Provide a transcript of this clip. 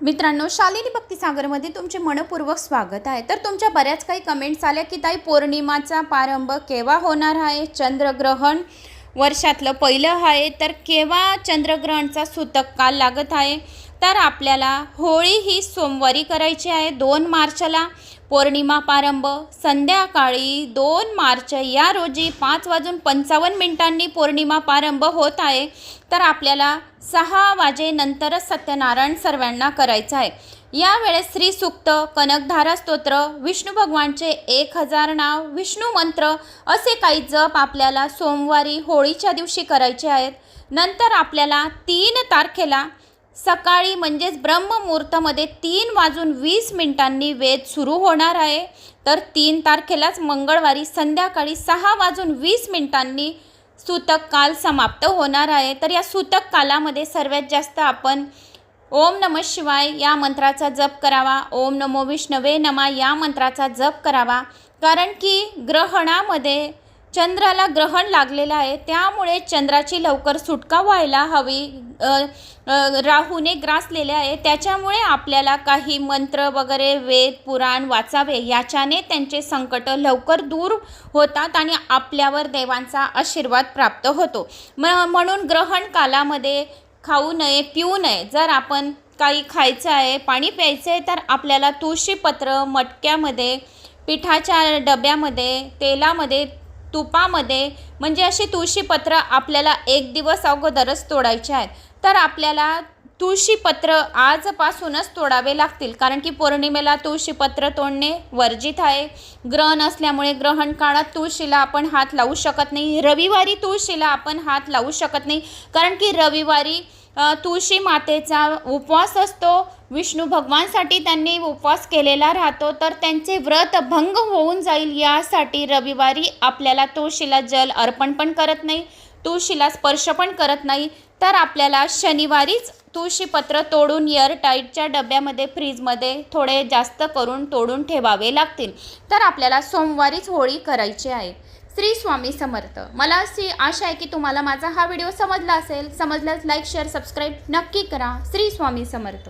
मित्रांनो, शालिनी भक्तिसागरमध्ये तुमचे मनपूर्वक स्वागत आहे। तर तुमच्या बऱ्याच काही कमेंट्स आल्या की ताई पौर्णिमाचा प्रारंभ केव्हा होणार आहे, चंद्रग्रहण वर्षातलं पहिलं आहे तर केव्हा चंद्रग्रहणचा सूतक काल लागत आहे। तर आपल्याला होळी ही सोमवारी करायची आहे 2 मार्चला। पौर्णिमा प्रारंभ संध्याकाळी 2 मार्च या रोजी 5:55 पौर्णिमा प्रारंभ होत आहे। तर आपल्याला 6 वाजेनंतरच सत्यनारायण सर्वांना करायचं आहे। यावेळेस श्री सूक्त, कनकधारा स्तोत्र, विष्णू भगवानचे 1000 नाव, विष्णू मंत्र असे काही जप आपल्याला सोमवारी होळीच्या दिवशी करायचे आहेत। नंतर आपल्याला 3 तारखेला सकाळी म्हणजेच ब्रह्ममुहूर्तामध्ये 3:20 वेद सुरू होणार आहे। तर 3 तारखेलाच मंगळवारी संध्याकाळी 6:20 सूतक काल समाप्त होणार आहे। तर या सूतक कालामध्ये सर्वात जास्त आपण ओम नमः शिवाय या मंत्राचा जप करावा, ओम नमो विष्णवे नमः या मंत्राचा जप करावा। कारण की ग्रहणामध्ये चंद्राला ग्रहण लागलेलं आहे, त्यामुळे चंद्राची लवकर सुटका व्हायला हवी। राहूने ग्रासलेले आहे, त्याच्यामुळे आपल्याला काही मंत्र वगैरे वेद पुराण वाचावे, याच्याने त्यांचे संकट लवकर दूर होतात आणि आपल्यावर देवांचा आशीर्वाद प्राप्त होतो। म्हणून ग्रहण कालामध्ये खाऊ नये, पिऊ नये। जर आपण काही खायचं आहे, पाणी प्यायचं आहे, तर आपल्याला तुळशीपत्र मटक्यामध्ये, पिठाच्या डब्यामध्ये, तेलामध्ये, तुपामध्ये म्हणजे अशी तुळशीपत्र आपल्याला 1 दिवस अगोदरच तोडायचे आहेत। तर आपल्याला तुळशीपत्र आजपासूनच तोडावे लागतील, कारण की पौर्णिमेला तुळशीपत्र तोडणे वर्जित आहे। ग्रहण असल्यामुळे ग्रहण काळात तुळशीला आपण हात लावू शकत नाही। रविवारी तुळशीला आपण हात लावू शकत नाही, कारण की रविवारी तुळशी मातेचा उपवास असतो। विष्णू भगवानसाठी त्यांनी उपवास केलेला राहतो, तर त्यांचे व्रत भंग होऊन जाईल यासाठी रविवारी आपल्याला तुळशीला जल अर्पण पण करत नाही, तुळशीला स्पर्श पण करत नाही। तर आपल्याला शनिवारीच तुळशीपत्र तोडून एअरटाईटच्या डब्यामध्ये, फ्रीजमध्ये थोडे जास्त करून तोडून ठेवावे लागतील। तर आपल्याला सोमवारीच होळी करायची आहे। श्री स्वामी समर्थ। मला अशी आशा आहे की तुम्हाला माझा हा व्हिडिओ समजला असेल। समजल्यास लाईक, शेअर, सबस्क्राईब नक्की करा। श्री स्वामी समर्थ।